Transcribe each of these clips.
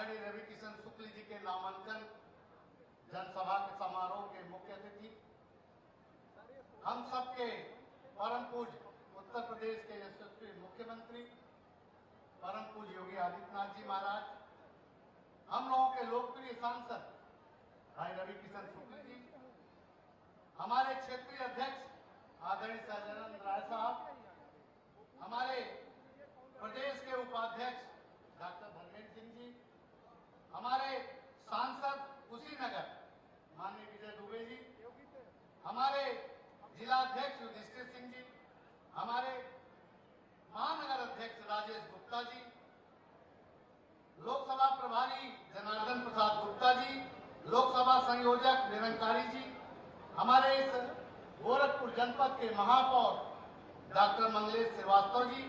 आदरणीय रवि किशन शुक्ल जी के नामांकन जनसभा के समारोह के मुख्य अतिथि, हम सबके परम पूज्य उत्तर प्रदेश के यशस्वी मुख्यमंत्री परम पूज्य योगी आदित्यनाथ जी महाराज, हम लोगों के लोकप्रिय सांसद भाई रवि किशन शुक्ल जी, हमारे क्षेत्रीय अध्यक्ष आदरणीय सहजानंद राय साहब, हमारे प्रदेश के उपाध्यक्ष डॉक्टर धर्मेंद्र सिंह जी, हमारे सांसद कुशीनगर माननीय विजय दुबे जी, हमारे जिला अध्यक्ष युधिष्ठिर सिंह जी, हमारे महानगर अध्यक्ष राजेश गुप्ता जी, लोकसभा प्रभारी जनार्दन प्रसाद गुप्ता जी, लोकसभा संयोजक निरंकारी जी, हमारे इस गोरखपुर जनपद के महापौर डॉक्टर मंगलेश श्रीवास्तव जी,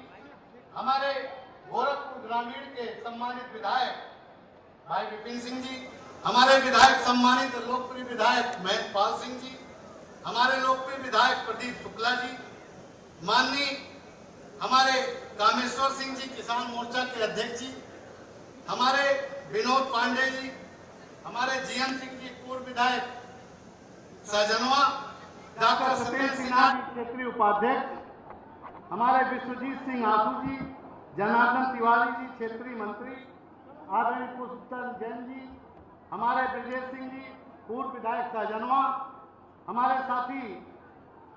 हमारे गोरखपुर ग्रामीण के सम्मानित विधायक भाई विपिन सिंह जी, हमारे विधायक सम्मानित लोकप्रिय विधायक महेंद्रपाल सिंह जी, हमारे लोकप्रिय विधायक प्रदीप शुक्ला जी, माननीय हमारे कामेश्वर सिंह जी किसान मोर्चा के अध्यक्ष जी, हमारे विनोद पांडे जी, हमारे जीएम सिंह जी पूर्व विधायक सहजनवा, डॉक्टर सत्येंद्र सिन्हा क्षेत्रीय उपाध्यक्ष, हमारे विश्वजीत सिंह आसू जी, जनार्दन तिवारी जी क्षेत्रीय मंत्री, आदरणीय पुष्पचंद जैन जी, हमारे ब्रजेश सिंह जी पूर्व विधायक सहजनवा, हमारे साथी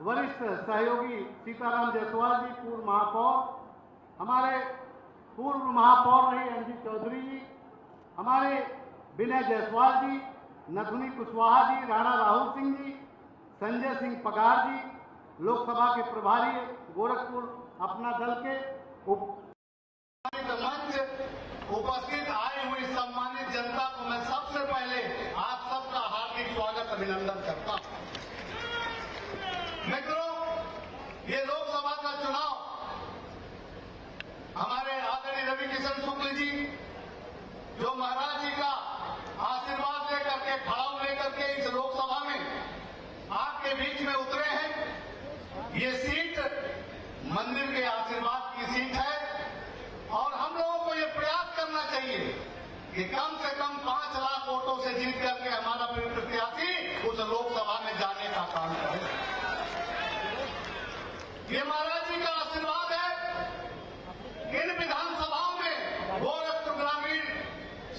वरिष्ठ सहयोगी सीताराम जायसवाल जी पूर्व महापौर, हमारे पूर्व महापौर रही अंजी चौधरी जी, हमारे विनय जायसवाल जी, नथुनी कुशवाहा जी, राणा राहुल सिंह जी, संजय सिंह पगार जी, लोकसभा के प्रभारी गोरखपुर अपना दल के मंच उपस्थित आए हुई सम्मानित जनता को मैं सबसे पहले आप सबका हार्दिक स्वागत अभिनंदन करता हूं। मित्रों, ये लोकसभा का चुनाव हमारे आदरणीय रवि किशन शुक्ल जी जो महाराज जी का आशीर्वाद लेकर के खड़ाऊ लेकर के इस लोकसभा में आपके बीच में उतरे हैं। ये सीट मंदिर के आशीर्वाद की सीट है और हम लोगों को ये प्रयास करना चाहिए कि कम से कम 5 लाख वोटों से जीत करके हमारा प्रत्याशी उस लोकसभा में जाने का काम करे। ये महाराज जी का आशीर्वाद है। इन विधानसभाओं में गोरखपुर ग्रामीण,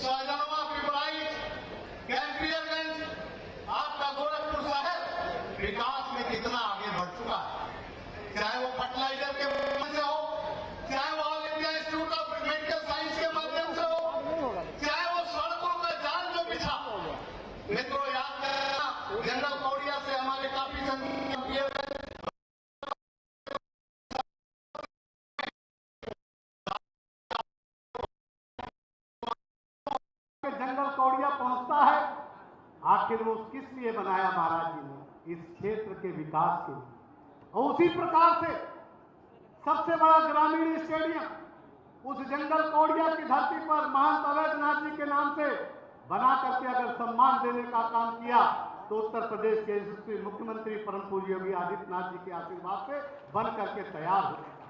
शाहजहां, पिपराइच, कैंपियरगंज, आपका गोरखपुर शहर विकास में कितना आगे बढ़ चुका है, चाहे वो फर्टिलाइजर के माध्यम से हो, चाहे वो all India institute of medical science के माध्यम से हो, चाहे वो सड़कों का जाल जो बिछा। मित्रों, याद करना जनरल कौड़िया से हमारे काफी जंगल कौड़िया पहुंचता है। आखिर वो किस लिए बनाया महाराज जी ने? इस क्षेत्र के विकास के लिए। और उसी प्रकार से सबसे बड़ा ग्रामीण स्टेडियम उस जंगल कौड़िया की धरती पर महंत अवैधनाथ जी के नाम से बना करके अगर सम्मान देने का काम किया तो उत्तर प्रदेश के यशस्वी मुख्यमंत्री परम पूज्य योगी आदित्यनाथ जी के आशीर्वाद से बन करके तैयार हो जाएगा।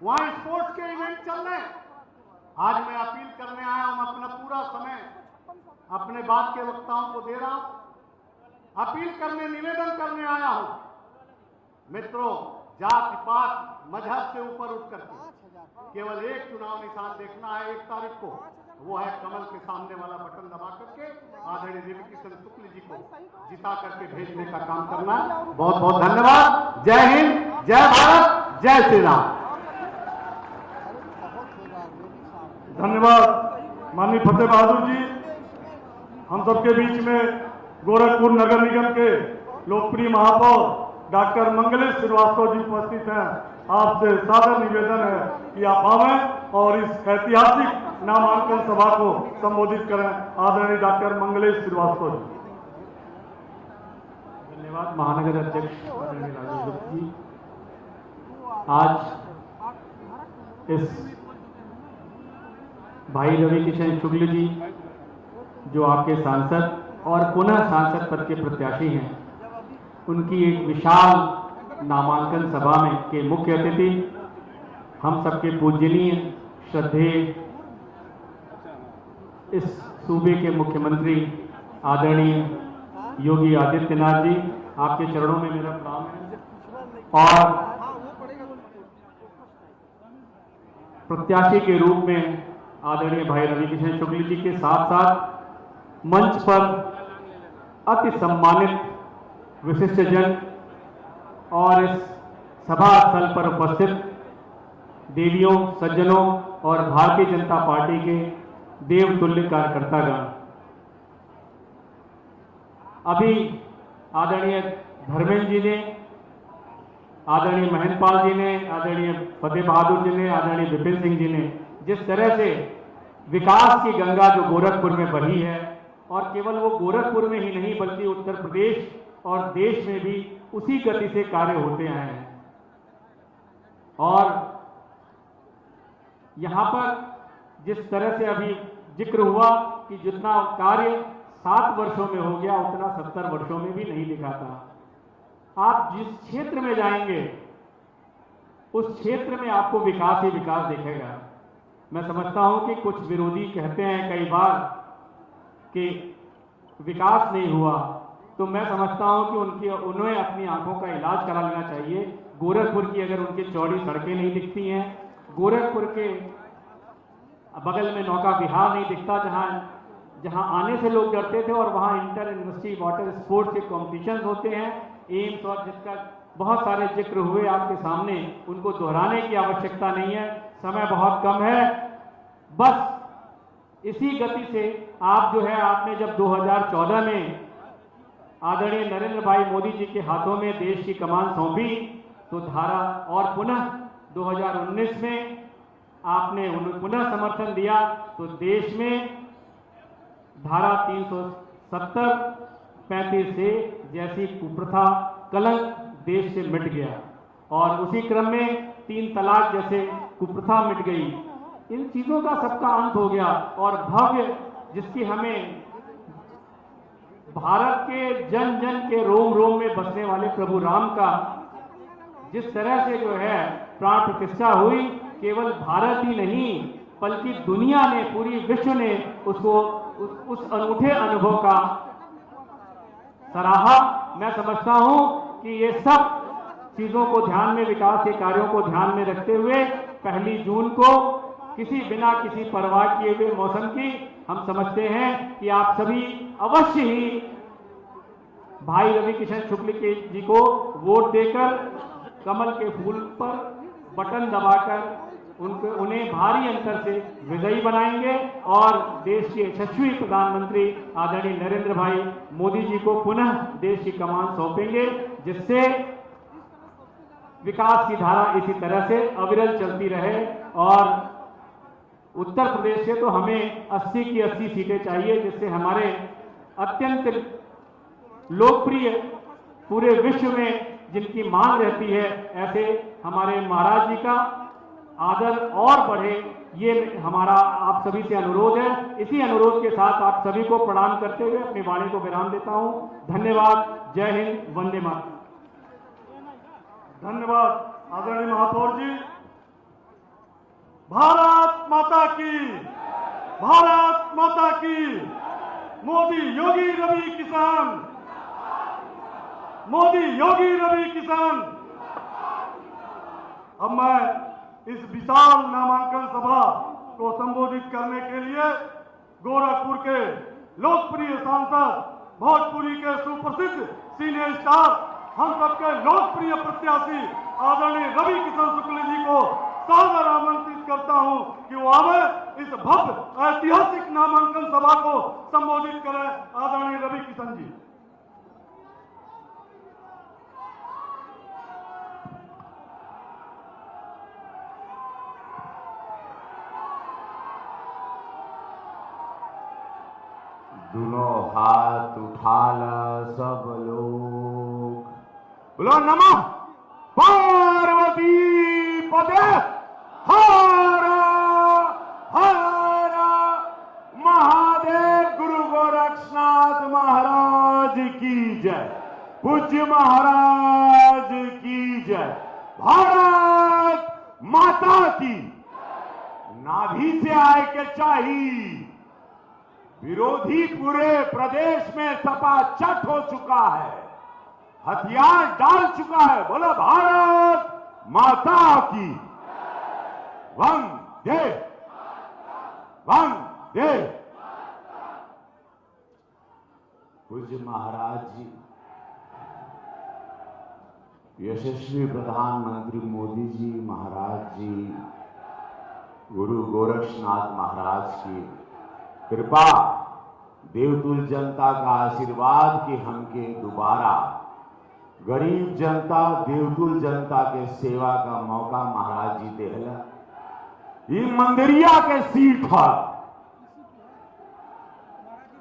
वहां स्पोर्ट्स के इवेंट चल रहे हैं। आज मैं अपील करने आया हूं, अपना पूरा समय अपने बात के वक्ताओं को दे रहा हूं, अपील करने, निवेदन करने आया हूं। मित्रों, जाति पात मजहब से ऊपर उठ करके केवल एक चुनाव निशान देखना है 1 तारीख को, वो है कमल के सामने वाला बटन दबा करके आदरणीय रवि किशन शुक्ल जी को जिता करके भेजने का काम करना। बहुत बहुत धन्यवाद। जय हिंद, जय भारत, जय श्री राम। धन्यवाद माननीय फतेह बहादुर जी। हम सबके बीच में गोरखपुर नगर निगम के लोकप्रिय महापौर डॉक्टर मंगलेश श्रीवास्तव जी उपस्थित हैं। आपसे सादर निवेदन है कि आप आवें और इस ऐतिहासिक नामांकन सभा को संबोधित करें। आदरणीय डॉक्टर मंगलेश श्रीवास्तव जी। धन्यवाद महानगर अध्यक्ष आदरणीय राजेश गुप्ता जी। आज इस भाई रवि किशन शुक्ल जी जो आपके सांसद और पुनः सांसद पद के प्रत्याशी हैं, उनकी एक विशाल नामांकन सभा में के मुख्य अतिथि हम सबके पूजनीय, श्रद्धेय इस सूबे के मुख्यमंत्री आदरणीय योगी आदित्यनाथ जी, आपके चरणों में मेरा प्रणाम है। और प्रत्याशी के रूप में आदरणीय भाई रविकिशन शुक्ल जी के साथ साथ मंच पर अति सम्मानित विशिष्टजन और इस सभा स्थल पर उपस्थित देवियों, सज्जनों और भारतीय जनता पार्टी के देवतुल्य कार्यकर्तागण, अभी आदरणीय धर्मेंद्र जी ने, आदरणीय महेंद्रपाल जी ने, आदरणीय फतेह बहादुर जी ने, आदरणीय विपिन सिंह जी ने जिस तरह से विकास की गंगा जो गोरखपुर में बही है, और केवल वो गोरखपुर में ही नहीं बल्कि उत्तर प्रदेश और देश में भी उसी गति से कार्य होते आए हैं। और यहां पर जिस तरह से अभी जिक्र हुआ कि जितना कार्य 7 वर्षों में हो गया उतना 70 वर्षों में भी नहीं दिखा था। आप जिस क्षेत्र में जाएंगे उस क्षेत्र में आपको विकास ही विकास दिखेगा। मैं समझता हूं कि कुछ विरोधी कहते हैं कई बार कि विकास नहीं हुआ, तो मैं समझता हूं कि उन्हें अपनी आंखों का इलाज करा लेना चाहिए। गोरखपुर की अगर उनकी चौड़ी सड़कें नहीं दिखती हैं, गोरखपुर के बगल में नौका विहार नहीं दिखता जहां आने से लोग डरते थे, और वहां इंटर यूनिवर्सिटी वाटर स्पोर्ट्स के कॉम्पिटिशन होते हैं, एम्स, और जिसका बहुत सारे जिक्र हुए आपके सामने, उनको दोहराने की आवश्यकता नहीं है, समय बहुत कम है। बस इसी गति से आप जो है, आपने जब 2014 में आदरणीय नरेंद्र भाई मोदी जी के हाथों में देश की कमान सौंपी, तो धारा, और पुनः 2019 में आपने उन्हें पुनः समर्थन दिया, तो देश में धारा 370, 35 से जैसी कुप्रथा, कलंक देश से मिट गया, और उसी क्रम में 3 तलाक जैसे कुप्रथा मिट गई। इन चीजों का सबका अंत हो गया, और भव्य जिसकी हमें भारत के जन जन के रोम रोम में बसने वाले प्रभु राम का जिस तरह से जो है प्राण प्रतिष्ठा हुई, केवल भारत ही नहीं बल्कि दुनिया ने, पूरी विश्व ने उसको उस अनूठे अनुभव का सराहा। मैं समझता हूं कि ये सब चीजों को ध्यान में, विकास के कार्यों को ध्यान में रखते हुए 1 जून को बिना किसी परवाह किए हुए मौसम की, हम समझते हैं कि आप सभी अवश्य ही भाई रविकिशन शुक्ल जी को वोट देकर कमल के फूल पर बटन दबाकर उन्हें भारी अंतर से विजयी बनाएंगे, और देश के यशस्वी प्रधानमंत्री आदरणीय नरेंद्र भाई मोदी जी को पुनः देश की कमान सौंपेंगे, जिससे विकास की धारा इसी तरह से अविरल चलती रहे। और उत्तर प्रदेश से तो हमें 80 की 80 सीटें चाहिए, जिससे हमारे अत्यंत लोकप्रिय, पूरे विश्व में जिनकी मांग रहती है, ऐसे हमारे महाराज जी का आदर और बढ़े, ये हमारा आप सभी से अनुरोध है। इसी अनुरोध के साथ आप सभी को प्रणाम करते हुए अपनी वाणी को विराम देता हूं। धन्यवाद। जय हिंद, वंदे मातरम। धन्यवाद आदरणीय महापौर जी। भारत माता की, भारत माता की। मोदी योगी रवि किसान, मोदी योगी रवि किसान। अब मैं इस विशाल नामांकन सभा को संबोधित करने के लिए गोरखपुर के लोकप्रिय सांसद, भोजपुरी के सुप्रसिद्ध सीनियर स्टार, हम सबके लोकप्रिय प्रत्याशी आदरणीय रविकिशन शुक्ल जी को सादर आमंत्रित करता हूं कि वो आवे, इस भव्य ऐतिहासिक नामांकन सभा को संबोधित करें। आदरणीय रविकिशन जी। दोनों हाथ उठा ला सब लोग, बोलो नमः पार्वती पते, हर हर महादेव। गुरु गोरक्षनाथ महाराज की जय, पूज्य महाराज की जय, भारत माता की। नाभि से आए के चाहिए, विरोधी पूरे प्रदेश में सपाचट हो चुका है, हथियार डाल चुका है। बोला भारत माता की वंदे वंदे। पूज्य महाराज जी, यशस्वी प्रधानमंत्री मोदी जी महाराज जी, गुरु गोरक्षनाथ महाराज की कृपा, देवतुल जनता का आशीर्वाद कि हमके दोबारा गरीब जनता, देवतुल जनता के सेवा का मौका महाराज जी देहला। ये मंदिरिया के सीट पर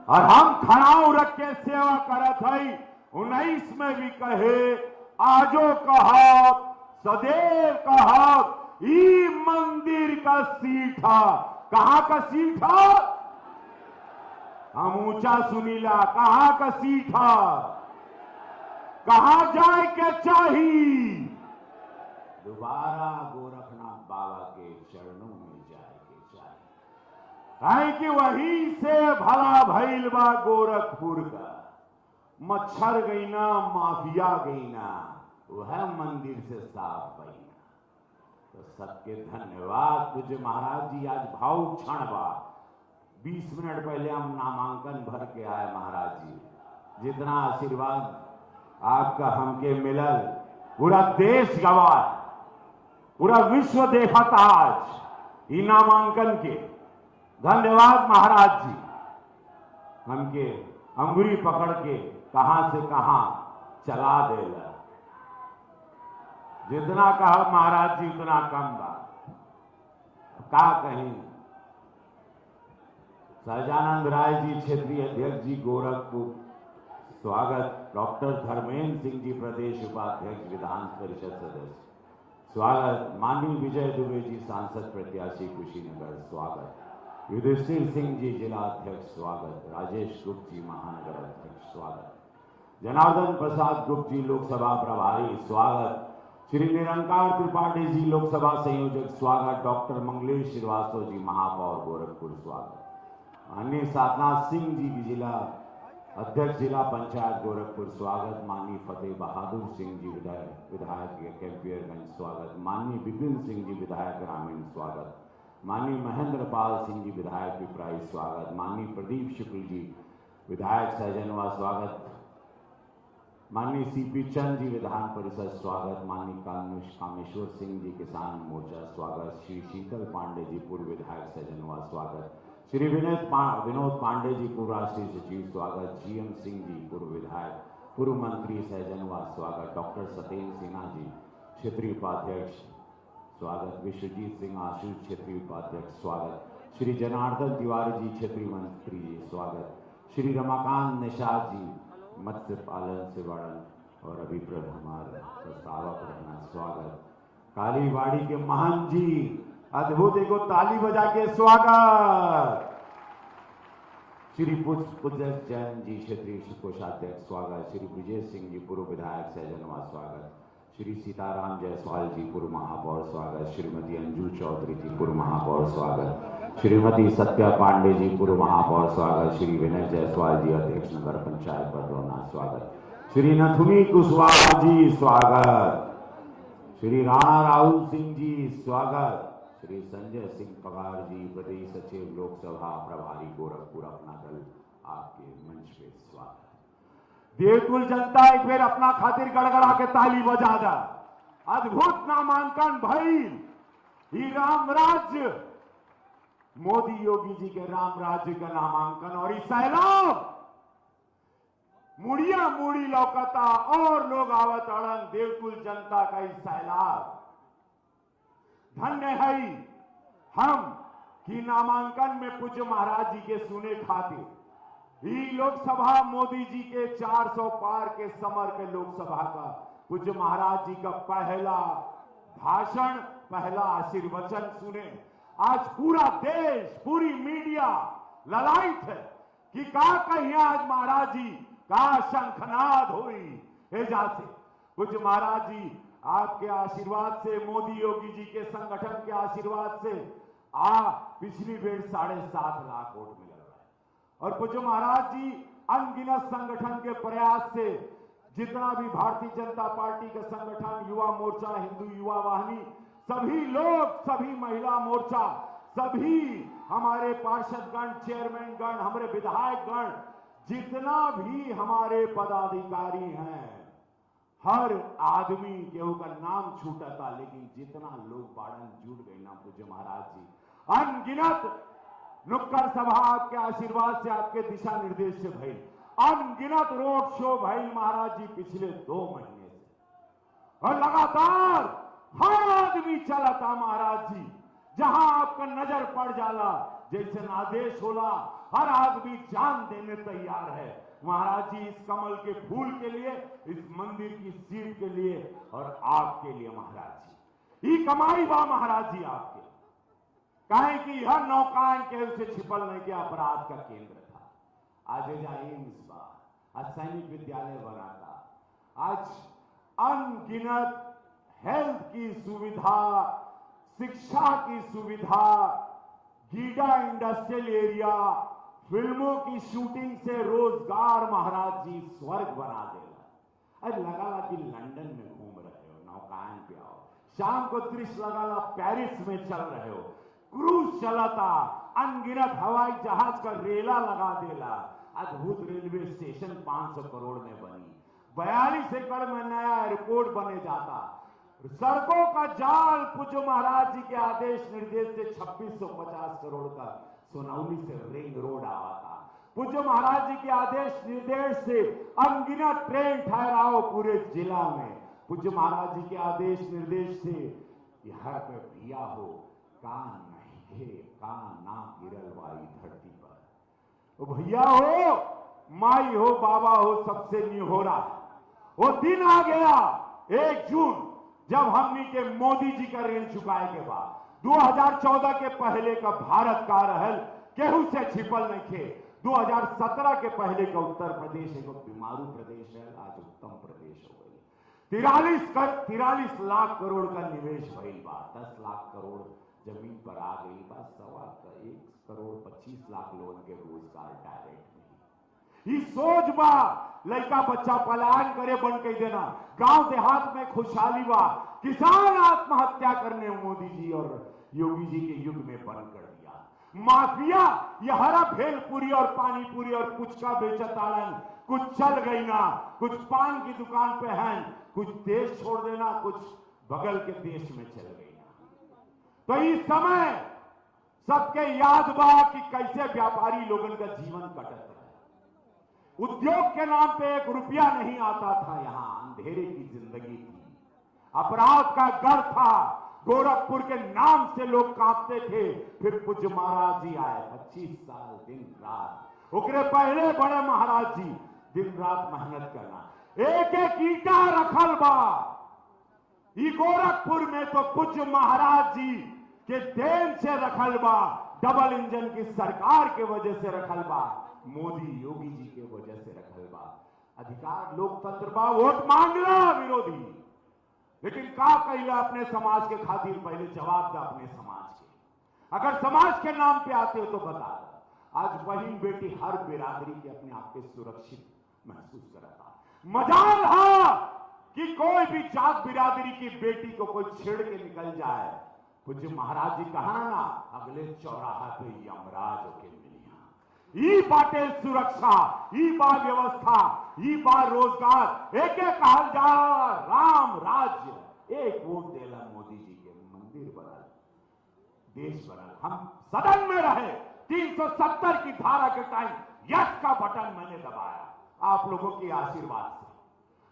और हम खड़ाऊ रख के सेवा करत हई। 19 में भी कहे, आजो कहा, सदैव कहा, ई मंदिर का सीट है। कहां का सीट है? हम ऊंचा सुनीला, कहां का सीट है? कहां जाए के चाहिए? दोबारा गोरखनाथ बाबा के चरणों में जाए के चाहिए। कि वहीं से भला भइल बा गोरखपुर का। मच्छर गई ना, माफिया गई ना, वह मंदिर से साफ गई ना। तो सबके धन्यवाद। पूज्य महाराज जी, आज भावुक क्षण बा। 20 मिनट पहले हम नामांकन भर के आए महाराज जी। जितना आशीर्वाद आपका हमके मिलल, पूरा देश गवाह, पूरा विश्व देखता आज ई नामांकन के। धन्यवाद महाराज जी, हमके अंगुरी पकड़ के कहां से कहां चला देला। जितना कहा महाराज जी उतना कम बा। का कहीं सहजानंद राय जी क्षेत्रीय अध्यक्ष जी गोरखपुर, स्वागत। डॉक्टर धर्मेंद्र सिंह जी प्रदेश उपाध्यक्ष विधान परिषद सदस्य, स्वागत। माननीय विजय दुबे जी सांसद प्रत्याशी कुशीनगर, स्वागत। युधिष्ठिर सिंह जी जिला अध्यक्ष, स्वागत। राजेश गुप्त जी महानगर अध्यक्ष, स्वागत। जनार्दन प्रसाद गुप्त जी लोकसभा प्रभारी, स्वागत। श्री निरंकार त्रिपाठी जी लोकसभा संयोजक, स्वागत। डॉक्टर मंगलेश श्रीवास्तव जी महापौर गोरखपुर, स्वागत। माननीय साधनाथ सिंह जी जिला अध्यक्ष जिला पंचायत गोरखपुर, स्वागत। माननीय फतेह बहादुर सिंह जी विधायक कैंपियरगंज, स्वागत। माननीय विपिन सिंह जी विधायक ग्रामीण, स्वागत। माननीय महेंद्र पाल सिंह जी विधायक पिपराई, स्वागत। माननीय प्रदीप शुक्ल जी विधायक सहजनवा, स्वागत। माननीय सीपी चंद जी विधान परिषद, स्वागत। माननीय कामेश्वर सिंह जी किसान मोर्चा, स्वागत। श्री शीतल पांडे जी पूर्व विधायक सहजनवा, स्वागत। श्री विनोद पांडे जी पूर्व राष्ट्रीय सचिव, स्वागत। जीएम सिंह जी पूर्व विधायक पूर्व मंत्री सहजनवा, स्वागत। डॉक्टर सत्येंद्र सिन्हा जी क्षेत्रीय उपाध्यक्ष, स्वागत। विश्वजीत सिंह आशु क्षेत्रीय उपाध्यक्ष, स्वागत। श्री जनार्दन तिवारी जी क्षेत्रीय मंत्री जी, स्वागत। श्री रमाकांत निषाद जी मत्स्य पालन से वर्णन और अभिप्राय हमारे प्रस्तावक रहना, स्वागत। कालीवाड़ी के महंत जी, अद्भुत एगो ताली बजा के स्वागत। श्री पूज्य जैन जी क्षेत्रीय कोषाध्यक्ष, स्वागत। श्री विजय सिंह जी पूर्व विधायक सहजनवा, स्वागत। श्री सीताराम जायसवाल जी पूर्व महापौर, स्वागत। श्रीमती अंजू चौधरी जी पूर्व महापौर, स्वागत। श्रीमती सत्या पांडे जी पूर्व महापौर, स्वागत। श्री विनय जायसवाल जी अध्यक्ष नगर पंचायत बरौना, स्वागत। श्री नथुनी कुशवाहा जी, स्वागत। श्री राणा राहुल सिंह जी, स्वागत। श्री संजय सिंह पगार जी प्रदेश सचिव लोकसभा प्रभारी गोरखपुर, अपना दल आपके मंच पे स्वागत। देवतुल जनता एक बार अपना खातिर गड़गड़ा के ताली बजा दा। अद्भुत नामांकन भइल। ही राम राज्य, मोदी योगी जी के राम राज्य का नामांकन और इस सैलाब मुड़िया मुड़ी लौकता और लोग आवत अड़न। देवतुल जनता का इस सैलाब धन्य है हम कि नामांकन में पूज्य महाराज जी के सुने खातिर ही लोकसभा मोदी जी के 400 पार के समर के लोकसभा का पूज्य महाराज जी का पहला भाषण, पहला आशीर्वचन सुने। आज पूरा देश, पूरी मीडिया ललायित है कि का कहीं आज महाराज जी का शंखनाद हुई एजा से। पूज्य महाराज जी आपके आशीर्वाद से, मोदी योगी जी के संगठन के आशीर्वाद से पिछली बेर 7.5 लाख वोट मिला है और पूज्य महाराज जी अनगिनत संगठन के प्रयास से जितना भी भारतीय जनता पार्टी के संगठन, युवा मोर्चा, हिंदू युवा वाहिनी, सभी लोग, सभी महिला मोर्चा, सभी हमारे पार्षदगण, चेयरमैन गण, हमारे विधायक गण, जितना भी हमारे पदाधिकारी हैं, हर आदमी केहू का नाम छूटा था, लेकिन जितना लोग बाड़न जुट गए ना पूज्य महाराज जी, अनगिनत नुक्कड़ सभा आपके आशीर्वाद से, आपके दिशा निर्देश से भई, अनगिनत रोड शो भई महाराज जी पिछले 2 महीने से, और लगातार हर आदमी चला था महाराज जी, जहां आपका नजर पड़ जाला, जैसे आदेश होला, हर आदमी जान देने तैयार है महाराज जी, इस कमल के फूल के लिए, इस मंदिर की सीट के लिए और आपके लिए महाराज जी। ये कमाई बा महाराज जी आपके, कहे कि यह नौकायन के उसे छिपल नहीं के अपराध का केंद्र था। आज एम्स बा, आज सैनिक विद्यालय बना था, आज अनगिनत हेल्थ की सुविधा, शिक्षा की सुविधा, गीगा इंडस्ट्रियल एरिया, फिल्मों की शूटिंग से रोजगार महाराज जी स्वर्ग बना देगा। अरे लगा कि लंदन में घूम रहे हो, नौकायन पे आओ, शाम को दृश्य लगा पेरिस में चल रहे हो, क्रूज चलाता, अनगिनत हवाई जहाज का रेला लगा देला, अद्भुत रेलवे स्टेशन 500 करोड़ में बनी, 42 एकड़ में नया एयरपोर्ट बने जाता, सड़कों का जाल पूज्य महाराज जी के आदेश निर्देश से 2650 करोड़ का सोनौली से रिंग रोड आवा था, पूज्य महाराज जी के आदेश निर्देश से अनगिनत ट्रेन ठहराओ पूरे जिला में, पूज्य महाराज जी के आदेश निर्देश से हर पे भिया हो कान नहीं घे, कान ना गिरल वाई धरती पर, वो भैया हो, माई हो, बाबा हो, सबसे निहोरा वो दिन आ गया 1 जून, जब हमनी के मोदी जी का ऋण चुकाए के बाद 2014 के पहले का भारत का रहल केहू से छिपल नहीं थे, 2017 के पहले का उत्तर प्रदेश एक बीमारू प्रदेश है, आज उत्तम प्रदेश हो गई, 43 लाख करोड़ का निवेश भइल बा, 10 लाख करोड़ जमीन पर आ गई बा, 1 करोड़ 25 लाख लोगों के रोजगार डायरेक्ट मिली। इस सोच बा लड़का बच्चा पलायन करे बन के देना, गांव देहात में खुशहाली बा, किसान आत्महत्या करने मोदी जी और योगी जी के युग में बंद कर दिया, माफिया ये हरा भेलपुरी और पानी पूरी और पुचका बेचताड़न, कुछ चल गई ना, कुछ पान की दुकान पे हैं, कुछ देश छोड़ देना, कुछ बगल के देश में चल गई ना। तो इस समय सबके याद बा कि कैसे व्यापारी लोगों का जीवन कटत है, उद्योग के नाम पे 1 रुपया नहीं आता था, यहां अंधेरे की जिंदगी थी, अपराध का डर था, गोरखपुर के नाम से लोग कांपते थे, फिर पूज्य महाराज जी आए, 25 साल दिन रात, उकरे पहले बड़े महाराज जी दिन रात मेहनत करना, एक एक ईटा रखल बा, ई गोरखपुर में तो पूज्य महाराज जी के देन से रखल बा, डबल इंजन की सरकार के वजह से रखल बा, मोदी योगी जी के वजह से रखल बा, अधिकार लोकतंत्र बा, वोट मांगला विरोधी, लेकिन का कहिला अपने समाज के खातिर, पहले जवाब दे अपने समाज के, अगर समाज के नाम पे आते हो तो बता दो। आज बहन बेटी हर बिरादरी के अपने आप के सुरक्षित महसूस करता, मजाल है कि कोई भी जात बिरादरी की बेटी को कोई छेड़ के निकल जाए, पूज्य महाराज जी कहा ना, अगले चौराहा पे यमराज होके मिलिया, ई बाटे सुरक्षा, ई बा व्यवस्था, ई बा रोजगार, एक एक कहल जा राम राज्य, एक वोट देला मोदी जी के, मंदिर बनल, देश बनल, हम सदन में रहे, 370 की धारा के टाइम यस का बटन मैंने दबाया, आप लोगों के आशीर्वाद से,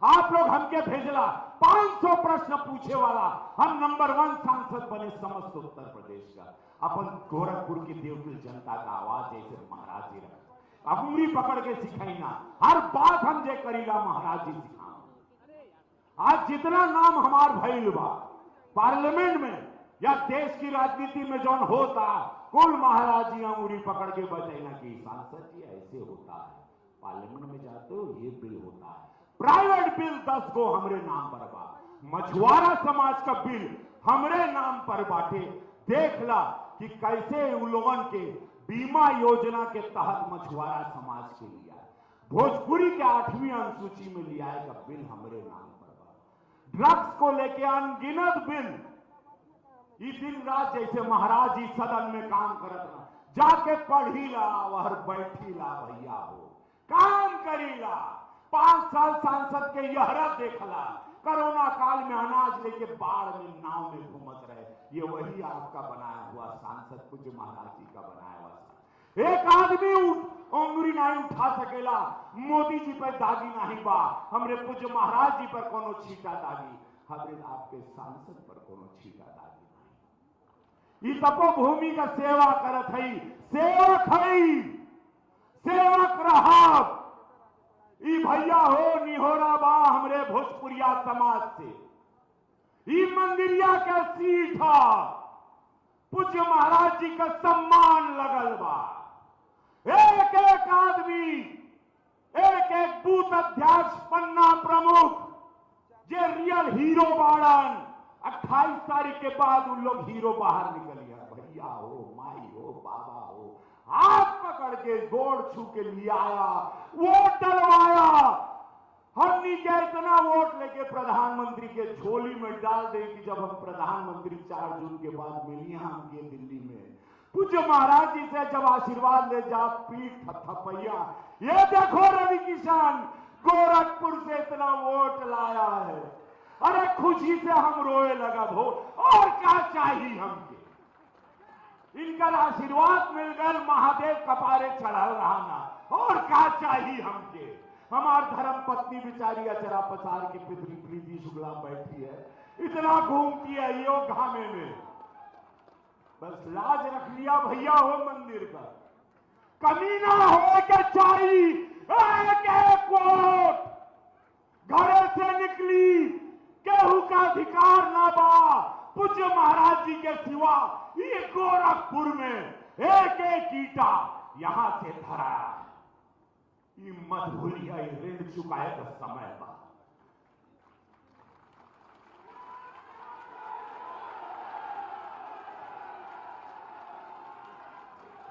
आप लोग हमके भेजला, 500 प्रश्न पूछे वाला, हम नंबर 1 सांसद बने समस्त उत्तर प्रदेश का, अपन गोरखपुर की देवकुल जनता का आवाज जैसे महाराज जी रखे, अंगुली पकड़ के सिखाई ना, हर बात हम जे करीला महाराज जी सिखा। आज जितना नाम हमार भइल बा पार्लियामेंट में या देश की राजनीति में जौन होता, कुल महाराज जी अंगुली पकड़ के बचैना कि सांसद जी ऐसे होता है, पार्लियामेंट में जाते हो ये बिल होता है, प्राइवेट बिल 10 गो हमरे नाम पर बा, मछुआरा समाज का बिल हमरे नाम पर बाटे, देख ला कि कैसे उन लोगों के बीमा योजना के तहत मछुआरा समाज के लिए आए, भोजपुरी के 8वीं अनुसूची में लिया आएगा बिल हमरे नाम पर बा। ड्रग्स को लेके अनगिनत बिल, ये दिन रात जैसे महाराज जी सदन में काम करत रहा, जाके पढ़ी ला और बैठी ला भैया हो, काम करी ला। 5 साल सांसद के यहरा देखला, कोरोना काल में अनाज लेके बाढ़ में नाव में घूमत रहे, ये वही आपका बनाया हुआ सांसद पूज्य महाराज जी का बनाया हुआ सांसद। एक आदमी उंगली नहीं उठा सकेला, मोदी जी पर दागी नहीं बा, हमरे पूज्य महाराज जी पर कोनो छीटा दागी, हमरे आपके सांसद पर कोनो छीटा दागी नहीं। ई तपोभूमि का सेवा करत हई, सेवक हई, सेवक रहा। ई भैया हो निहोरा बा हमरे भोजपुरिया समाज से, ई मंदिरिया के सीट पूज्य महाराज जी का सम्मान लगल बा। एक एक आदमी, एक एक बूथ अध्यक्ष, पन्ना प्रमुख जे रियल हीरो बाड़न, 28 तारीख के बाद उन लोग हीरो बाहर निकलिए। भैया हो, माई हो, बाबा हो, हाथ पकड़ के गोड़ छू के लिया आया, वोट डलवाया। हमनी के इतना वोट लेके प्रधानमंत्री के झोली में डाल दे कि जब हम प्रधानमंत्री 4 जून के बाद मिली हमके दिल्ली में, पूज्य महाराज जी से जब आशीर्वाद ले जा, पीठ थपथपैया, ये देखो रवि किशन गोरखपुर से इतना वोट लाया है। अरे खुशी से हम रोए लगा हो, और क्या चाहिए हमके? इनका आशीर्वाद मिल गए, महादेव कपारे चढ़ा रहा ना, और क्या चाहिए हमके? हमार धर्म पत्नी बिचारी अचरा पसार के पितरी प्रीति शुक्ला बैठी है, इतना घूमती है यो घामे में, बस लाज रख लिया भैया हो मंदिर का। कमीना हो के चाहिए एक एक वोट, घरे से निकली केहू का अधिकार ना बा, पूज्य महाराज जी के सिवा ये गोरखपुर में एक एक ईटा यहां से धरा, ये मत भूलिए ऋण चुकाए का समय बा।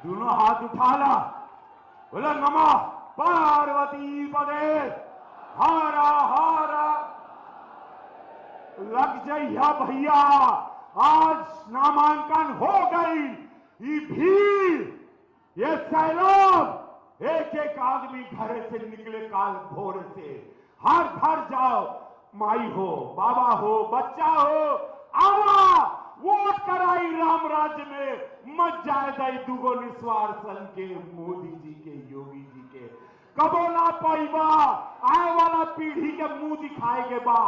दोनों हाथ उठा ला, बोले नमः पार्वती पदे हारा हारा। लग जाइया भैया, आज नामांकन हो गई। ये भीड़, ये सैलाब, एक एक आदमी घर से निकले काल भोर से, हर घर जाओ, माई हो, बाबा हो, बच्चा हो, आवा वोट कराई राम राज्य में, मत जाए दई दुगो निस्वार सन के मोदी जी के, योगी जी के, कबो ना पाईबा। आए वाला पीढ़ी के मुंह दिखाए के बा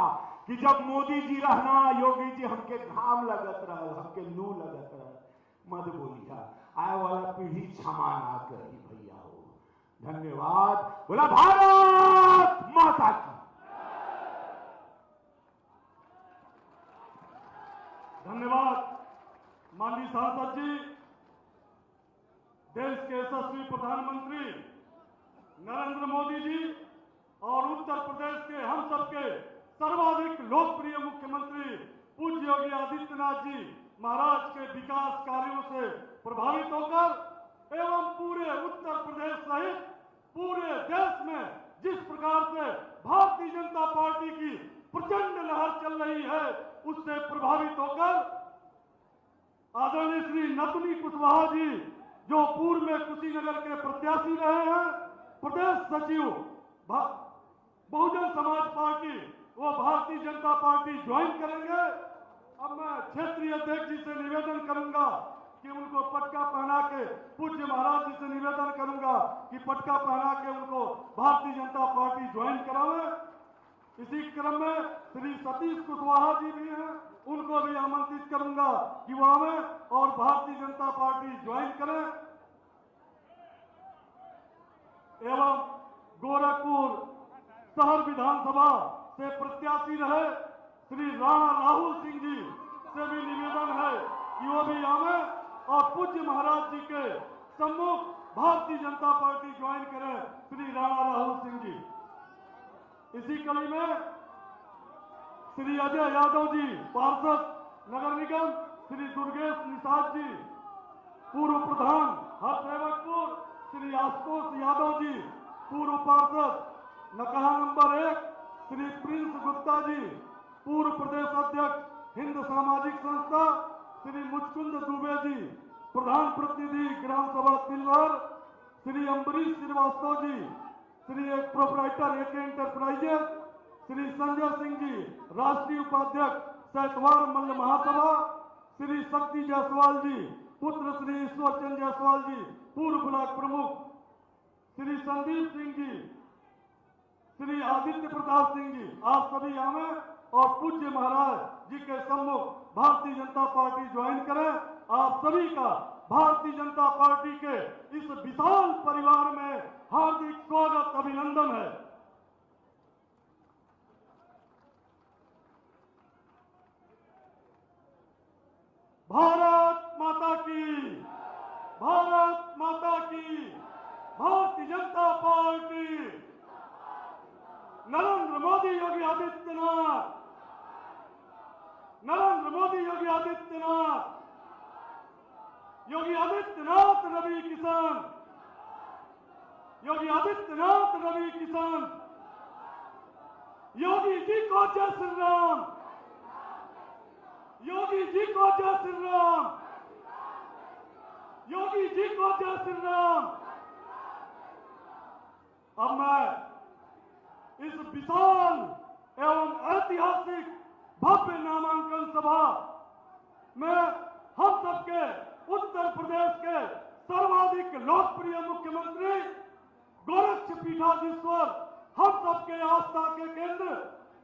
कि जब मोदी जी रहना, योगी जी हमके घाम लगत रहा, हमके लू लगत रहा, मत बोलिया। आए वाला पीढ़ी क्षमा ना करी भैया हो। धन्यवाद। बोला भारत माता की। धन्यवाद माननीय सांसद जी। देश के यशस्वी प्रधानमंत्री नरेंद्र मोदी जी और उत्तर प्रदेश के हम सबके सर्वाधिक लोकप्रिय मुख्यमंत्री पूज्य योगी आदित्यनाथ जी महाराज के विकास कार्यों से प्रभावित होकर एवं पूरे उत्तर प्रदेश सहित पूरे देश में जिस प्रकार से भारतीय जनता पार्टी की प्रचंड लहर चल रही है, उससे प्रभावित होकर आदरणीय श्री नतनी कुशवाहा जी, जो पूर्व में कुशीनगर के प्रत्याशी रहे हैं, प्रदेश सचिव बहुजन समाज पार्टी, वो भारतीय जनता पार्टी ज्वाइन करेंगे। अब मैं क्षेत्रीय अध्यक्ष जी से निवेदन करूंगा कि उनको पटका पहना के, पूज्य महाराज जी से निवेदन करूंगा कि पटका पहना के उनको भारतीय जनता पार्टी ज्वाइन करावे। इसी क्रम में श्री सतीश कुशवाहा जी भी हैं, उनको भी आमंत्रित करूंगा कि वो आवे और भारतीय जनता पार्टी ज्वाइन करें। एवं गोरखपुर शहर विधानसभा से प्रत्याशी रहे श्री राणा राहुल सिंह जी से भी निवेदन है कि वो भी आवे और पूज्य महाराज जी के सम्मुख भारतीय जनता पार्टी ज्वाइन करें, श्री राणा राहुल सिंह जी। इसी कड़ी में श्री अजय यादव जी पार्षद नगर निगम, श्री दुर्गेश निषाद जी पूर्व प्रधान हरसेवकपुर श्री आशुतोष यादव जी, पूर्व पार्षद नकहा नंबर 1 श्री प्रिंस गुप्ता जी, पूर्व प्रदेश अध्यक्ष हिंद सामाजिक संस्था श्री मुचकुंद दुबे जी, प्रधान प्रतिनिधि ग्राम सभा Tilwar Shri Ambrish Srivastava ji, Shri proprietor AK enterprises Shri Sanjay Singh ji, राष्ट्रीय उपाध्यक्ष सैतवार मल्ल महासभा श्री शक्ति जायसवाल जी, पुत्र श्री ईश्वर चंद जायसवाल जी, पूर्व ब्लॉक प्रमुख श्री संदीप सिंह जी, श्री आदित्य प्रताप सिंह जी, आप सभी आवे और पूज्य महाराज जी के सम्मुख भारतीय जनता पार्टी ज्वाइन करें। आप सभी का भारतीय जनता पार्टी के इस विशाल परिवार में हार्दिक स्वागत, अभिनंदन है। भारत माता की, भारत माता की, भारतीय जनता पार्टी, नरेंद्र मोदी योगी आदित्यनाथ, नरेंद्र मोदी योगी आदित्यनाथ, योगी आदित्यनाथ रवि किसान, योगी आदित्यनाथ रवि किसान, योगी जी को जय श्री राम, योगी जी को जय श्री राम, योगी जी को जय श्री राम। अब मैं इस विशाल एवं ऐतिहासिक भव्य नामांकन सभा में हम सबके उत्तर प्रदेश के सर्वाधिक लोकप्रिय मुख्यमंत्री गोरक्षपीठाधीश्वर, हम सबके आस्था के केंद्र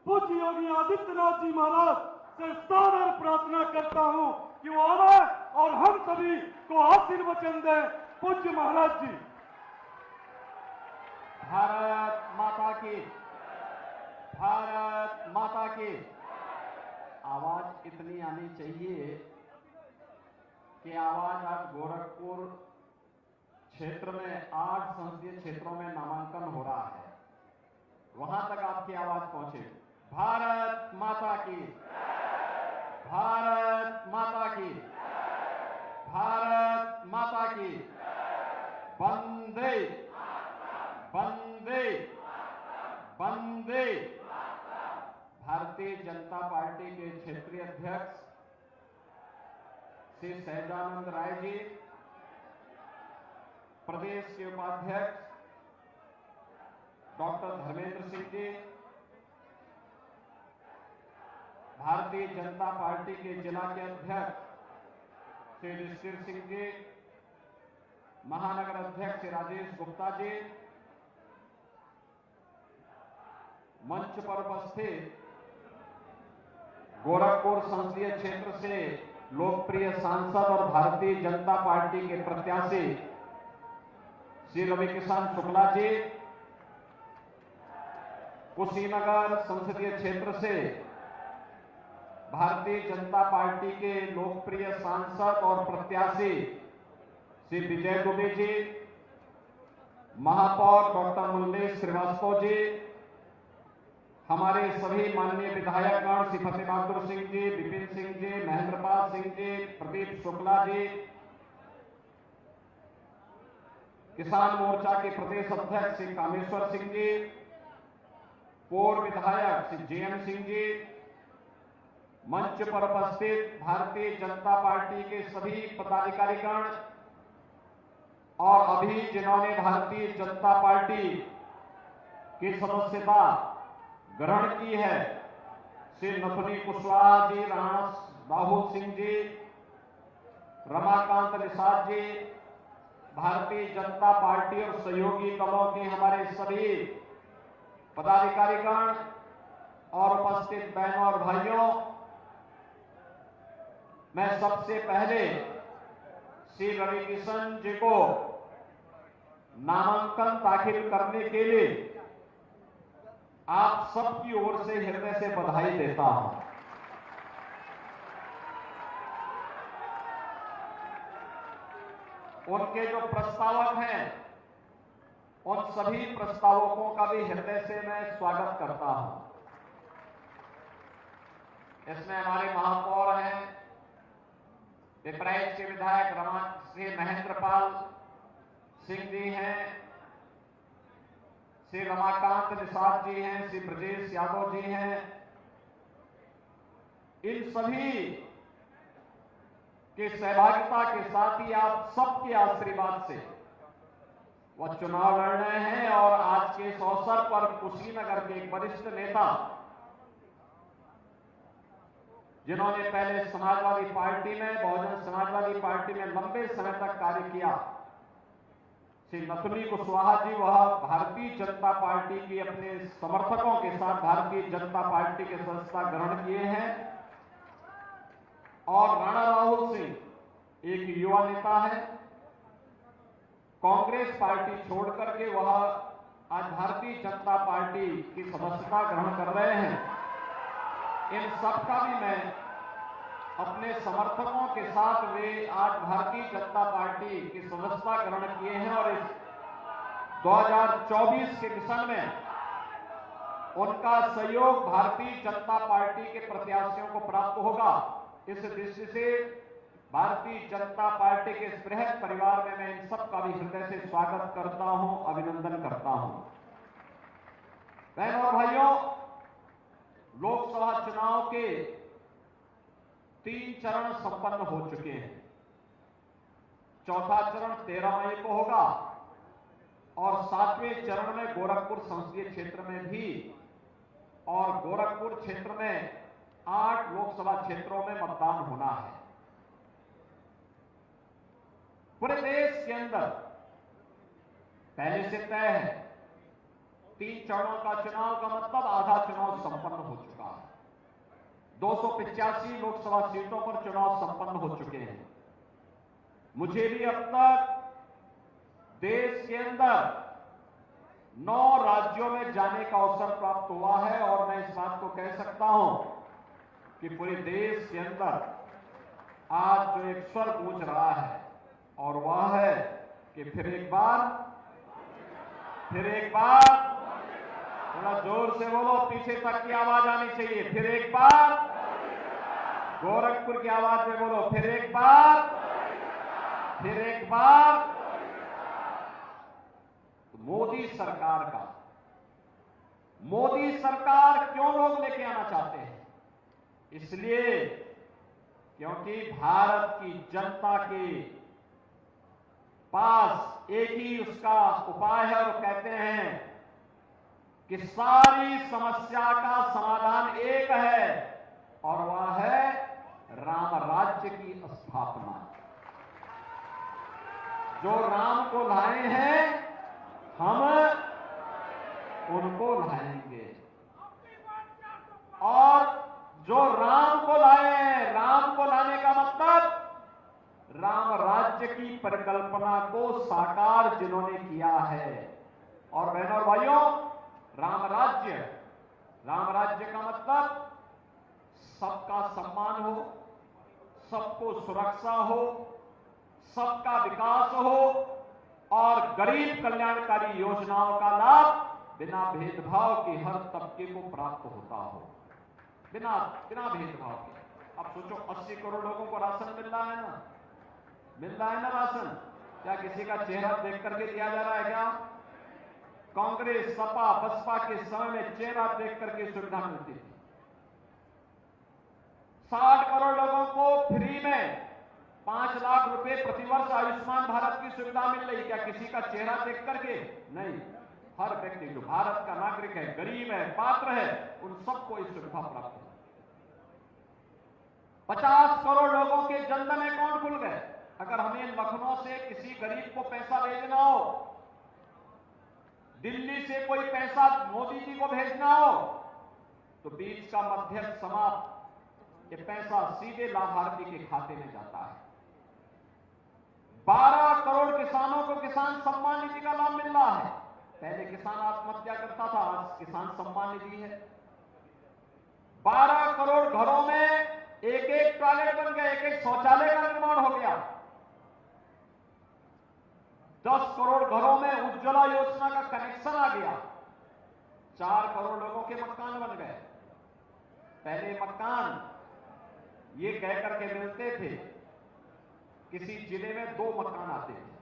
पूज्य योगी आदित्यनाथ जी महाराज से सादर प्रार्थना करता हूं कि वो आए और हम सभी को आशीर्वचन दें। पूज्य महाराज जी। भारत माता की, भारत माता की। आवाज इतनी आनी चाहिए कि आवाज आज गोरखपुर क्षेत्र में 8 संसदीय क्षेत्रों में नामांकन हो रहा है, वहां तक आपकी आवाज पहुंचे। भारत माता की, भारत माता की, भारत माता की। वंदे वंदे वंदे। भारतीय जनता पार्टी के क्षेत्रीय अध्यक्ष श्री सहजानंद राय जी, प्रदेश के उपाध्यक्ष डॉक्टर धर्मेंद्र सिंह जी, भारतीय जनता पार्टी के जिला के अध्यक्ष श्री ऋषिर सिंह जी, महानगर अध्यक्ष श्री राजेश गुप्ता जी, मंच पर उपस्थित गोरखपुर संसदीय क्षेत्र से लोकप्रिय सांसद और भारतीय जनता पार्टी के प्रत्याशी श्री रविकिशन शुक्ला जी, कुशीनगर संसदीय क्षेत्र से भारतीय जनता पार्टी के लोकप्रिय सांसद और प्रत्याशी श्री विजय दुबे जी, महापौर डॉक्टर मंगलेश श्रीवास्तव जी, हमारे सभी माननीय विधायकगण श्री फतेह बहादुर सिंह जी, विपिन सिंह जी, महेंद्रपाल सिंह जी, प्रदीप शुक्ला जी, किसान मोर्चा के प्रदेश अध्यक्ष श्री कामेश्वर सिंह जी, पूर्व विधायक श्री JM सिंह जी, मंच पर उपस्थित भारतीय जनता पार्टी के सभी पदाधिकारीगण और अभी जिन्होंने भारतीय जनता पार्टी की सदस्यता ग्रहण की है, श्री नथुनी कुशवाहा जी, राणा बाबू सिंह जी, रमाकांत निषाद जी, भारतीय जनता पार्टी और सहयोगी दलों के हमारे सभी पदाधिकारीगण और उपस्थित बहनों और भाइयों, मैं सबसे पहले श्री रविकिशन जी को नामांकन दाखिल करने के लिए आप सबकी ओर से हृदय से बधाई देता हूं। उनके जो प्रस्तावक हैं, उन सभी प्रस्तावकों का भी हृदय से मैं स्वागत करता हूं। इसमें हमारे महापौर हैं, पिपराइच के विधायक श्री महेंद्रपाल सिंह जी हैं, श्री रमाकांत निषाद जी हैं, श्री ब्रजेश यादव जी हैं। इन सभी के सहभागिता के साथ ही आप सबके आशीर्वाद से वह चुनाव लड़ रहे हैं और आज के इस अवसर पर कुशीनगर के एक वरिष्ठ नेता, जिन्होंने पहले समाजवादी पार्टी में, बहुजन समाजवादी पार्टी में लंबे समय तक कार्य किया, श्री नथुनी कुशवाहा जी, वह भारतीय जनता पार्टी की अपने समर्थकों के साथ भारतीय जनता पार्टी के सदस्यता ग्रहण किए हैं। और राणा राहुल सिंह एक युवा नेता है, कांग्रेस पार्टी छोड़ करके वह आज भारतीय जनता पार्टी की सदस्यता ग्रहण कर रहे हैं। इन सबका भी मैं अपने समर्थकों के साथ वे आज भारतीय जनता पार्टी की सदस्यता ग्रहण किए हैं और इस 2024 के मिशन में उनका सहयोग भारतीय जनता पार्टी के प्रत्याशियों को प्राप्त होगा। इस दृष्टि से भारतीय जनता पार्टी के इस बृहद परिवार में मैं इन सबका भी हृदय से स्वागत करता हूं, अभिनंदन करता हूं। बहनों और भाइयों, लोकसभा चुनाव के 3 चरण संपन्न हो चुके हैं। चौथा चरण 13 मई को होगा और 7वें चरण में गोरखपुर संसदीय क्षेत्र में भी, और गोरखपुर क्षेत्र में 8 लोकसभा क्षेत्रों में मतदान होना है। पूरे देश के अंदर पहले से तय है 3 चरणों का चुनाव का मतलब आधा चुनाव संपन्न हो चुका है। 285 लोकसभा सीटों पर चुनाव संपन्न हो चुके हैं। मुझे भी अब तक देश के अंदर 9 राज्यों में जाने का अवसर प्राप्त हुआ है और मैं इस बात को कह सकता हूं कि पूरे देश के अंदर आज जो एक स्वर गूंज रहा है और वह है कि फिर एक बार थोड़ा जोर से बोलो, पीछे तक की आवाज आनी चाहिए। फिर एक बार गोरखपुर की आवाज में बोलो, फिर एक बार। मोदी सरकार क्यों लोग लेके आना चाहते हैं? इसलिए क्योंकि भारत की जनता के पास एक ही उसका उपाय है और कहते हैं कि सारी समस्या का समाधान एक है और वह है राम राज्य की स्थापना। जो राम को लाए हैं हम उनको लाएंगे, और जो राम को लाए हैं, राम को लाने का मतलब राम राज्य की परिकल्पना को साकार जिन्होंने किया है। और बहनों और भाइयों, राम राज्य का मतलब सबका सम्मान हो, सबको सुरक्षा हो, सबका विकास हो और गरीब कल्याणकारी योजनाओं का लाभ बिना भेदभाव के हर तबके को प्राप्त होता हो, बिना भेदभाव के। अब सोचो 80 करोड़ लोगों को राशन मिल रहा है ना राशन? क्या किसी का चेहरा देख करके दिया जा रहा है क्या? कांग्रेस, सपा, बसपा के समय में चेहरा देख करके सुविधा मिलती थी। 60 करोड़ लोगों को फ्री में 5 लाख रुपए प्रतिवर्ष आयुष्मान भारत की सुविधा मिल रही। क्या किसी का चेहरा देख करके? नहीं, हर व्यक्ति जो भारत का नागरिक है, गरीब है, पात्र है, उन सबको इस सुविधा प्राप्त है। 50 करोड़ लोगों के जनधन अकाउंट खुल गए। अगर हमें लखनऊ से किसी गरीब को पैसा भेजना हो, दिल्ली से कोई पैसा मोदी जी को भेजना हो, तो बीच का मध्यस्थ समाप्त, ये पैसा सीधे लाभार्थी के खाते में जाता है। 12 करोड़ किसानों को किसान सम्मान निधि का लाभ मिल रहा है। पहले किसान आत्महत्या करता था, आज किसान सम्मान निधि है। 12 करोड़ घरों में एक टॉयलेट बन गया, एक शौचालय का निर्माण हो गया। 10 करोड़ घरों में उज्ज्वला योजना का कनेक्शन आ गया। 4 करोड़ लोगों के मकान बन गए। पहले मकान ये कह करके मिलते थे किसी जिले में 2 मकान आते थे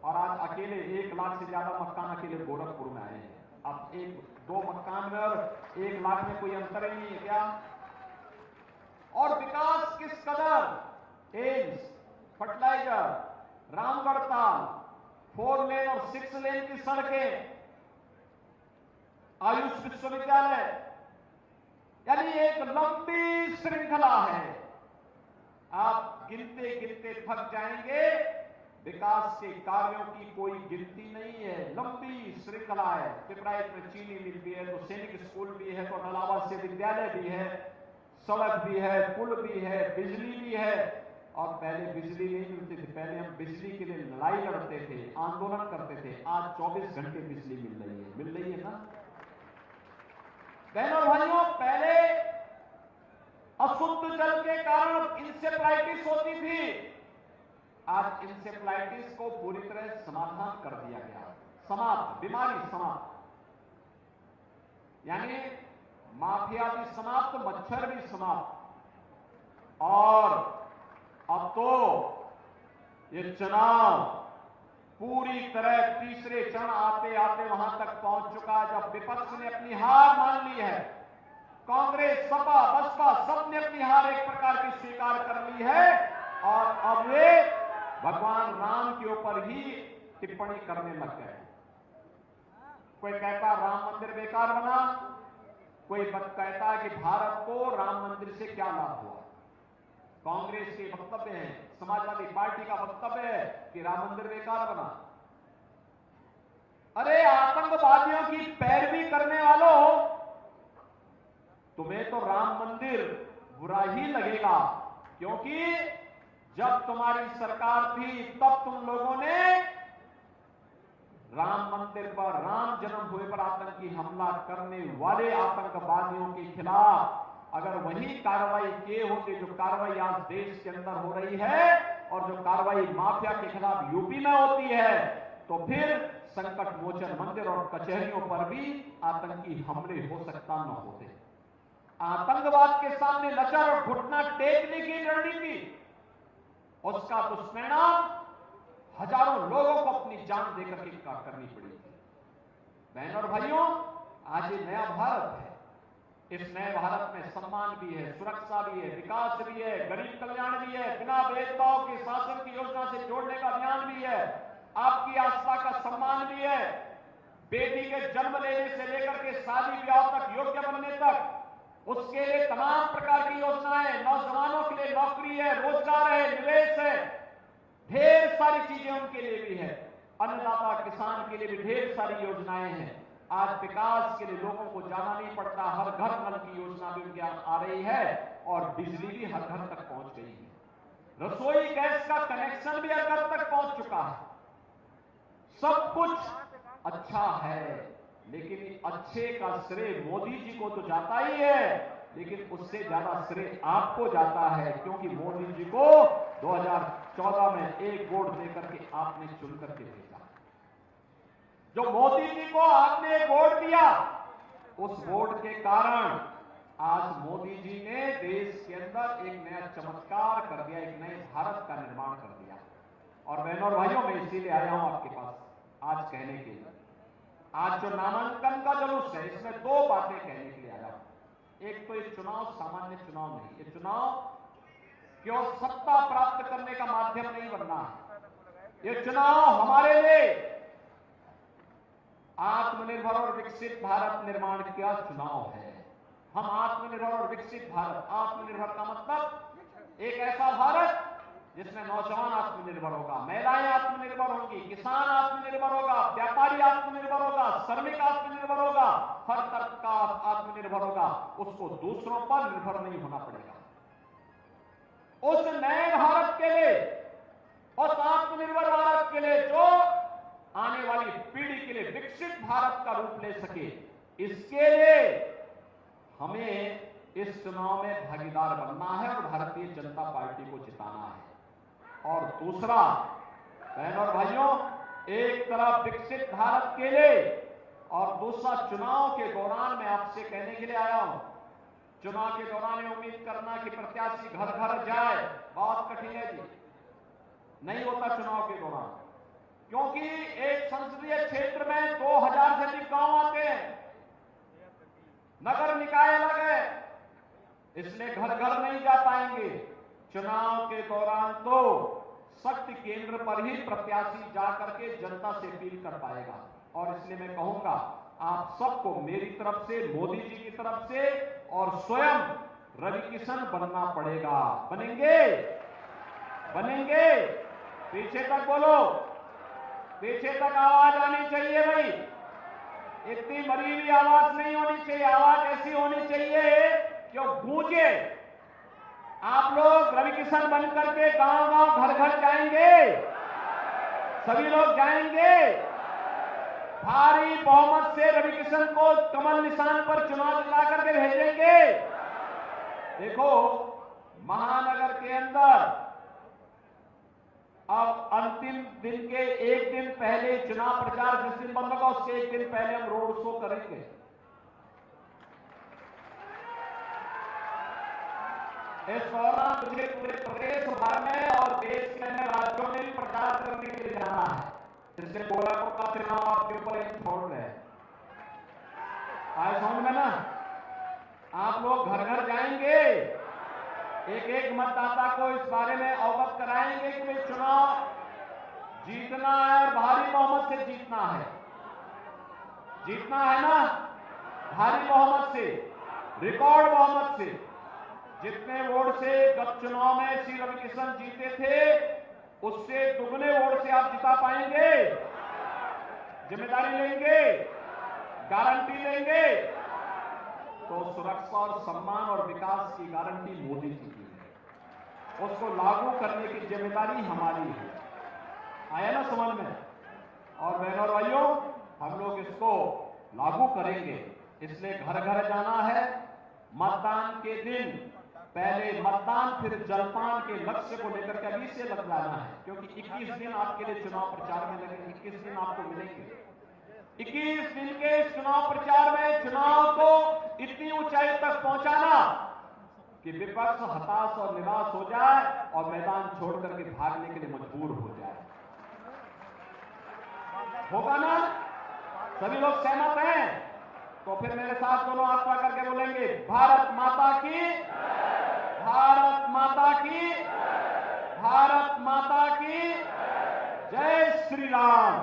और आज अकेले 1 लाख से ज्यादा मकान अकेले गोरखपुर में आए हैं। अब 1-2 मकान में और 1 लाख में कोई अंतर ही नहीं है क्या? और विकास किस कदर, एम्स, फर्टिलाइजर, रामगढ़ ताल, 4 लेन और 6 लेन की सड़कें, आयुष विश्वविद्यालय, यानी एक लंबी श्रृंखला है। आप गिनते गिनते थक जाएंगे, विकास के कार्यों की कोई गिनती नहीं है, लंबी श्रृंखला है। पिपराइच में चीनी मिल भी है, तो सैनिक स्कूल भी है, तो नलावा से विद्यालय भी है, सड़क भी है, पुल भी है, बिजली भी है। और पहले बिजली नहीं मिलती थी, पहले हम बिजली के लिए लड़ाई लड़ते थे, आंदोलन करते थे। आज 24 घंटे बिजली मिल रही है ना बहनों और भाइयों। पहले अशुद्ध जल के कारण इंसेफ्लाइटिस होती थी, आज इंसेफ्लाइटिस को पूरी तरह समाधान कर दिया गया, समाप्त, बीमारी समाप्त, यानी माफिया भी समाप्त, मच्छर भी समाप्त। और अब तो ये चुनाव पूरी तरह तीसरे चरण आते आते वहां तक पहुंच चुका है, जब विपक्ष ने अपनी हार मान ली है। कांग्रेस, सपा, बसपा सबने अपनी हार एक प्रकार की स्वीकार कर ली है और अब वे भगवान राम के ऊपर ही टिप्पणी करने लग गए। कोई कहता राम मंदिर बेकार बना, कोई कहता है कि भारत को राम मंदिर से क्या लाभ हुआ। कांग्रेस के वक्तव्य है, समाजवादी पार्टी का वक्तव्य है कि राम मंदिर बेकार बना। अरे आतंकवादियों की पैरवी करने वालों, तुम्हें तो राम मंदिर बुरा ही लगेगा, क्योंकि जब तुम्हारी सरकार थी तब तुम लोगों ने राम मंदिर पर, राम जन्मभूमि पर आतंकी हमला करने वाले आतंकवादियों के खिलाफ अगर वही कार्रवाई किए होते जो कार्रवाई आज देश के अंदर हो रही है और जो कार्रवाई माफिया के खिलाफ यूपी में होती है, तो फिर संकट मोचन मंदिर और कचहरियों पर भी आतंकी हमले हो सकता न होते। आतंकवाद के सामने लचर और घुटना टेकने की रणनीति, उसका दुष्परिणाम हजारों लोगों को अपनी जान देकर के करनी पड़ी थी। बहनों और भाइयों, आज ये नया भारत है, इस नए भारत में सम्मान भी है, सुरक्षा भी है, विकास भी है, गरीब कल्याण भी है, बिना भेदभाव के शासन की योजना से जोड़ने का अभियान भी है, आपकी आस्था का सम्मान भी है, बेटी के जन्म लेने से लेकर के शादी ब्याह तक, योग्य बनने तक, उसके लिए तमाम प्रकार की योजनाएं, नौजवानों के लिए नौकरी है, रोजगार है, निवेश है, ढेर सारी चीजें उनके लिए भी है, अन्नदाता किसान के लिए भी ढेर सारी योजनाएं हैं। आज विकास के लिए लोगों को जाना नहीं पड़ता, हर घर नल की योजना भी उनके आ रही है और बिजली भी हर घर तक पहुंच गई है, रसोई गैस का कनेक्शन भी हर घर तक पहुंच चुका है। सब कुछ अच्छा है, लेकिन अच्छे का श्रेय मोदी जी को तो जाता ही है, लेकिन उससे ज्यादा श्रेय आपको जाता है, क्योंकि मोदी जी को 2014 में एक वोट देकर के आपने चुन करके भेजा। जो मोदी जी को आपने वोट दिया, उस वोट के कारण आज मोदी जी ने देश के अंदर एक नया चमत्कार कर दिया, एक नए भारत का निर्माण कर दिया। और बहनों और भाइयों, मैं इसीलिए आया हूं आपके पास आज कहने के लिए। आज जो नामांकन का जुलूस है, इसमें 2 बातें कहने के लिए आया हूं। एक तो ये चुनाव सामान्य चुनाव नहीं, ये चुनाव केवल सत्ता प्राप्त करने का माध्यम नहीं बनना है। ये चुनाव हमारे लिए आत्मनिर्भर और विकसित भारत निर्माण का चुनाव है। हम आत्मनिर्भर और विकसित भारत, आत्मनिर्भर का मतलब एक ऐसा भारत जिसमें नौजवान आत्मनिर्भर होगा, महिलाएं आत्मनिर्भर होंगी, किसान आत्मनिर्भर होगा, व्यापारी आत्मनिर्भर होगा, श्रमिक आत्मनिर्भर होगा, हर तरह का आत्मनिर्भर होगा, उसको दूसरों पर निर्भर नहीं होना पड़ेगा। उस नए भारत के लिए, उस आत्मनिर्भर भारत के लिए जो आने वाली पीढ़ी के लिए विकसित भारत का रूप ले सके, इसके लिए हमें इस चुनाव में भागीदार बनना है और भारतीय जनता पार्टी को जिताना है। और दूसरा, बहनों और भाइयों, एक तरफ विकसित भारत के लिए और दूसरा चुनाव के दौरान मैं आपसे कहने के लिए आया हूं, चुनाव के दौरान उम्मीद करना कि प्रत्याशी घर घर जाए, बहुत कठिन है जी। नहीं होता चुनाव के दौरान, क्योंकि एक संसदीय क्षेत्र में 2000 से अधिक गांव आते हैं, नगर निकाय अलग है, इसलिए घर घर नहीं जा पाएंगे। चुनाव के दौरान तो शक्ति केंद्र पर ही प्रत्याशी जाकर के जनता से अपील कर पाएगा। और इसलिए मैं कहूंगा आप सबको मेरी तरफ से, मोदी जी की तरफ से और स्वयं रवि किशन बनना पड़ेगा। बनेंगे? बनेंगे? पीछे तक बोलो, पीछे तक आवाज आनी चाहिए भाई। इतनी मरी हुई आवाज नहीं होनी चाहिए, आवाज ऐसी होनी चाहिए कि वो गूंजे। आप लोग रवि किशन बन करके गांव गांव घर घर जाएंगे, सभी लोग जाएंगे, भारी बहुमत से रवि किशन को कमल निशान पर चुनाव दिला करके भेजेंगे। देखो, महानगर के अंदर अब अंतिम दिन के एक दिन पहले चुनाव प्रचार जिस दिन बंद होगा उसके एक दिन पहले हम रोड शो करेंगे। इस दौरान मुझे पूरे प्रदेश भर में और देश के अन्य राज्यों में भी प्रचार करने के लिए जाना है, इसलिए गोरखपुर का चुनाव आपके ऊपर एक छोड़ है। आए समझ में ना? आप लोग घर घर जाएंगे, एक एक मतदाता को इस बारे में अवगत कराएंगे कि भाई चुनाव जीतना है और भारी बहुमत से जीतना है। जीतना है ना? भारी बहुमत से, रिकॉर्ड बहुमत से। जितने वोट से गत चुनाव में श्री रवि किशन जीते थे उससे दुगने वोट से आप जिता पाएंगे। जिम्मेदारी लेंगे, गारंटी लेंगे। तो सुरक्षा और सम्मान और विकास की गारंटी मोदी जी की है, उसको लागू करने की जिम्मेदारी हमारी है। आया ना समझ में? और बहनों और भाइयों, हम लोग इसको लागू करेंगे, इसलिए घर घर जाना है। मतदान के दिन पहले मतदान फिर जलपान के लक्ष्य को लेकर के अभी से लग जाना है, क्योंकि 21 दिन आपके लिए चुनाव प्रचार में लगे, 21 दिन आपको मिलेंगे। 21 दिन के चुनाव प्रचार में चुनाव को इतनी ऊंचाई तक पहुंचाना कि विपक्ष हताश और निराश हो जाए और मैदान छोड़ करके भागने के लिए मजबूर हो जाए। होगा ना? सभी लोग सहमत हैं? तो फिर मेरे साथ दोनों हाथ पकड़ करके बोलेंगे, भारत माता की, भारत माता की, भारत माता की जय श्री राम,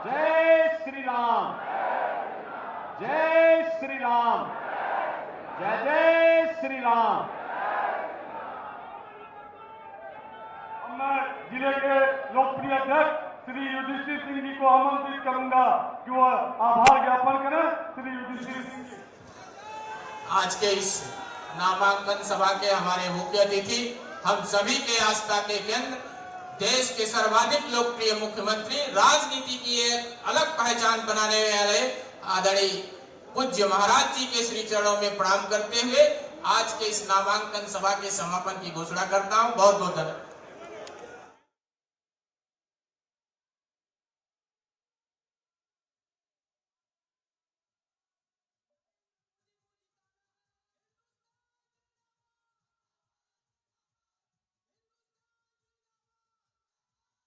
जय श्री राम, जय श्री राम, जय जय श्री राम। मैं जिले के लोकप्रिय अध्यक्ष श्री युधिष्ठिर सिंह जी को आमंत्रित करूंगा कि वह आभार ज्ञापन करें। श्री युधिष्ठिर सिंह जी। आज के इस नामांकन सभा के हमारे मुख्य अतिथि, हम सभी के आस्था के केंद्र, देश के सर्वाधिक लोकप्रिय मुख्यमंत्री, राजनीति की एक अलग पहचान बनाने वाले आदरणीय पूज्य महाराज जी के श्री चरणों में प्रणाम करते हुए आज के इस नामांकन सभा के समापन की घोषणा करता हूं। बहुत बहुत धन्यवाद।